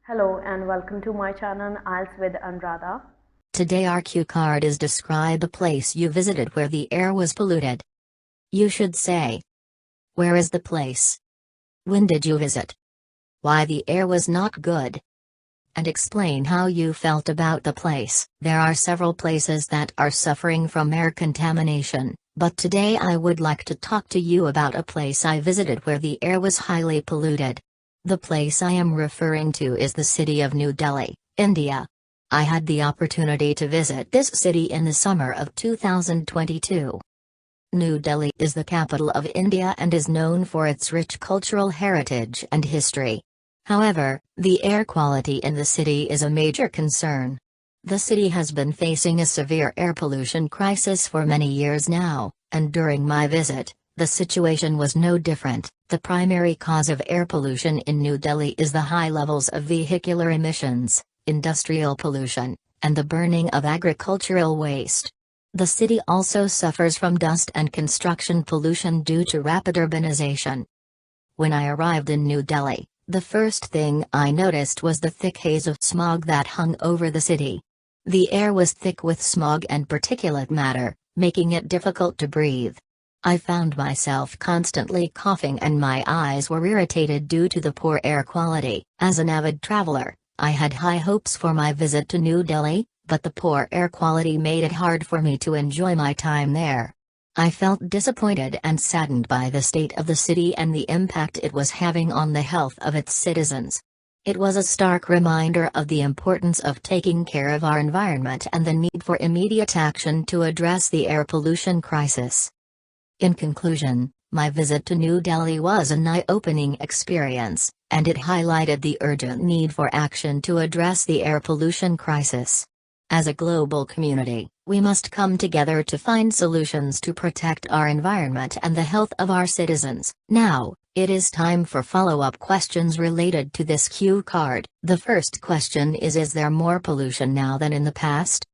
Hello and welcome to my channel IELTS with Anuradha. Today our cue card is describe a place you visited where the air was polluted. You should say, where is the place? When did you visit? Why the air was not good? And explain how you felt about the place. There are several places that are suffering from air contamination, but today I would like to talk to you about a place I visited where the air was highly polluted. The place I am referring to is the city of New Delhi, India. I had the opportunity to visit this city in the summer of 2022. New Delhi is the capital of India and is known for its rich cultural heritage and history. However, the air quality in the city is a major concern. The city has been facing a severe air pollution crisis for many years now, and during my visit, the situation was no different. The primary cause of air pollution in New Delhi is the high levels of vehicular emissions, industrial pollution, and the burning of agricultural waste. The city also suffers from dust and construction pollution due to rapid urbanization. When I arrived in New Delhi, the first thing I noticed was the thick haze of smog that hung over the city. The air was thick with smog and particulate matter, making it difficult to breathe. I found myself constantly coughing and my eyes were irritated due to the poor air quality. As an avid traveler, I had high hopes for my visit to New Delhi, but the poor air quality made it hard for me to enjoy my time there. I felt disappointed and saddened by the state of the city and the impact it was having on the health of its citizens. It was a stark reminder of the importance of taking care of our environment and the need for immediate action to address the air pollution crisis. In conclusion, my visit to New Delhi was an eye-opening experience, and it highlighted the urgent need for action to address the air pollution crisis. As a global community, we must come together to find solutions to protect our environment and the health of our citizens. Now, it is time for follow-up questions related to this cue card. The first question is there more pollution now than in the past?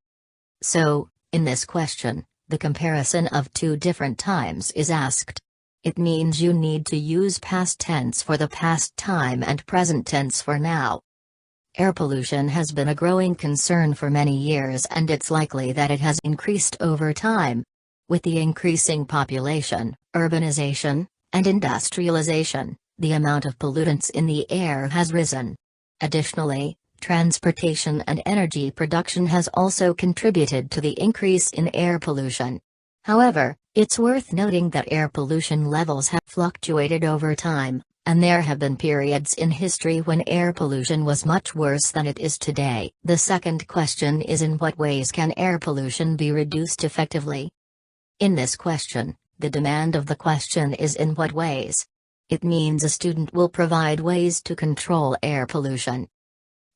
So, in this question, the comparison of two different times is asked. It means you need to use past tense for the past time and present tense for now. Air pollution has been a growing concern for many years and it's likely that it has increased over time. With the increasing population, urbanization, and industrialization, the amount of pollutants in the air has risen. Additionally, transportation and energy production has also contributed to the increase in air pollution. However, it's worth noting that air pollution levels have fluctuated over time, and there have been periods in history when air pollution was much worse than it is today. The second question is in what ways can air pollution be reduced effectively? In this question, the demand of the question is in what ways. It means a student will provide ways to control air pollution.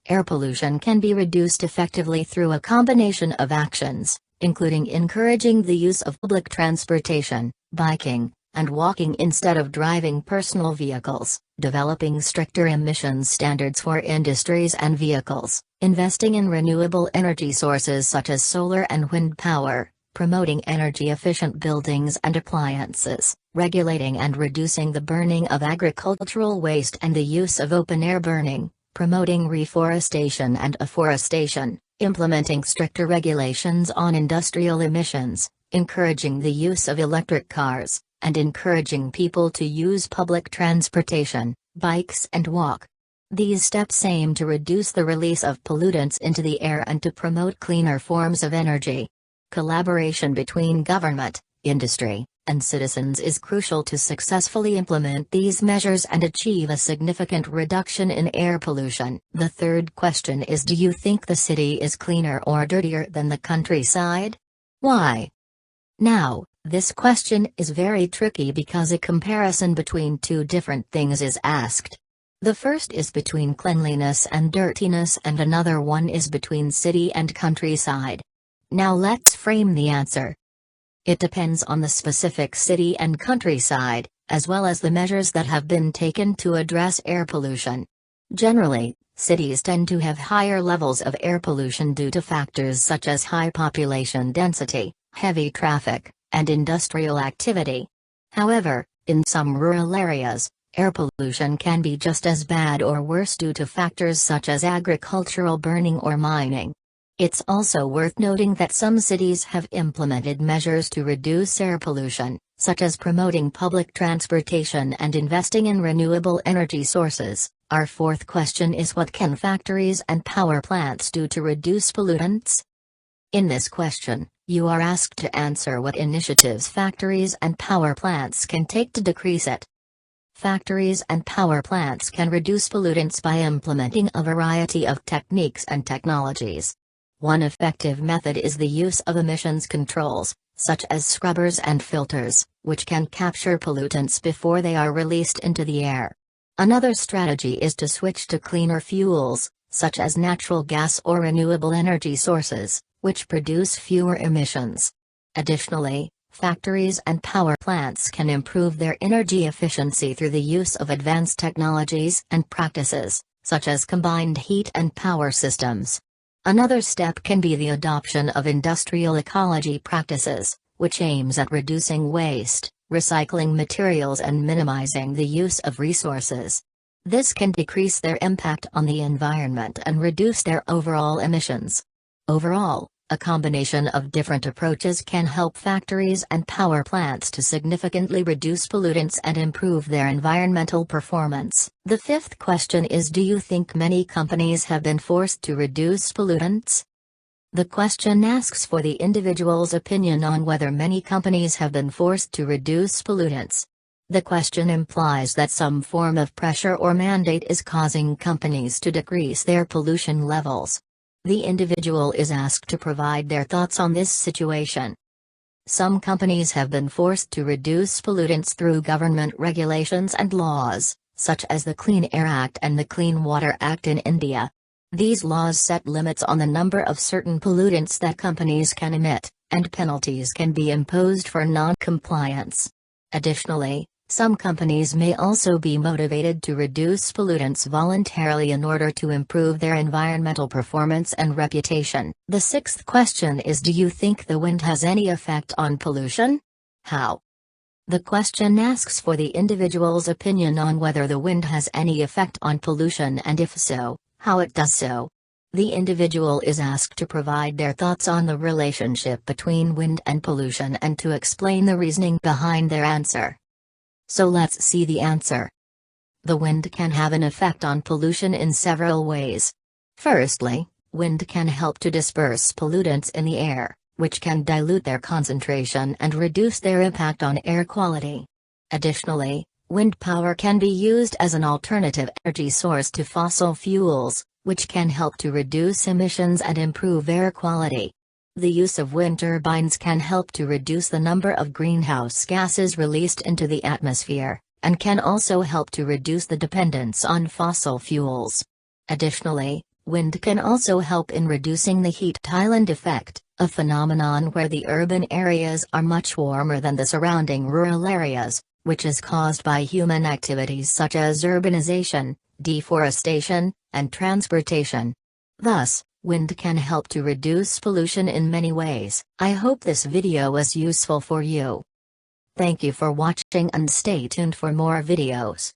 Air pollution can be reduced effectively through a combination of actions, including encouraging the use of public transportation, biking, and walking instead of driving personal vehicles, developing stricter emissions standards for industries and vehicles, investing in renewable energy sources such as solar and wind power, promoting energy-efficient buildings and appliances, regulating and reducing the burning of agricultural waste and the use of open-air burning, promoting reforestation and afforestation, implementing stricter regulations on industrial emissions, encouraging the use of electric cars, and encouraging people to use public transportation, bikes and walk. These steps aim to reduce the release of pollutants into the air and to promote cleaner forms of energy. Collaboration between government, industry, and citizens is crucial to successfully implement these measures and achieve a significant reduction in air pollution. The third question is, do you think the city is cleaner or dirtier than the countryside? Why? Now, this question is very tricky because a comparison between two different things is asked. The first is between cleanliness and dirtiness and another one is between city and countryside. Now let's frame the answer. It depends on the specific city and countryside, as well as the measures that have been taken to address air pollution. Generally, cities tend to have higher levels of air pollution due to factors such as high population density, heavy traffic, and industrial activity. However, in some rural areas, Air pollution can be just as bad or worse due to factors such as agricultural burning or mining. It's also worth noting that some cities have implemented measures to reduce air pollution, such as promoting public transportation and investing in renewable energy sources. Our fourth question is, what can factories and power plants do to reduce pollutants? In this question, you are asked to answer what initiatives factories and power plants can take to decrease it. Factories and power plants can reduce pollutants by implementing a variety of techniques and technologies. One effective method is the use of emissions controls, such as scrubbers and filters, which can capture pollutants before they are released into the air. Another strategy is to switch to cleaner fuels, such as natural gas or renewable energy sources, which produce fewer emissions. Additionally, factories and power plants can improve their energy efficiency through the use of advanced technologies and practices, such as combined heat and power systems. Another step can be the adoption of industrial ecology practices, which aims at reducing waste, recycling materials and minimizing the use of resources. This can decrease their impact on the environment and reduce their overall emissions. Overall, a combination of different approaches can help factories and power plants to significantly reduce pollutants and improve their environmental performance. The fifth question is, do you think many companies have been forced to reduce pollutants? The question asks for the individual's opinion on whether many companies have been forced to reduce pollutants. The question implies that some form of pressure or mandate is causing companies to decrease their pollution levels. The individual is asked to provide their thoughts on this situation. Some companies have been forced to reduce pollutants through government regulations and laws, such as the Clean Air Act and the Clean Water Act in India. These laws set limits on the number of certain pollutants that companies can emit, and penalties can be imposed for non-compliance. Additionally, some companies may also be motivated to reduce pollutants voluntarily in order to improve their environmental performance and reputation. The sixth question is, do you think the wind has any effect on pollution? How? The question asks for the individual's opinion on whether the wind has any effect on pollution and if so, how it does so. The individual is asked to provide their thoughts on the relationship between wind and pollution and to explain the reasoning behind their answer. So let's see the answer. The wind can have an effect on pollution in several ways. Firstly, wind can help to disperse pollutants in the air, which can dilute their concentration and reduce their impact on air quality. Additionally, wind power can be used as an alternative energy source to fossil fuels, which can help to reduce emissions and improve air quality. The use of wind turbines can help to reduce the number of greenhouse gases released into the atmosphere, and can also help to reduce the dependence on fossil fuels. Additionally, wind can also help in reducing the heat island effect, a phenomenon where the urban areas are much warmer than the surrounding rural areas, which is caused by human activities such as urbanization, deforestation, and transportation. Thus, wind can help to reduce pollution in many ways. I hope this video was useful for you. Thank you for watching and stay tuned for more videos.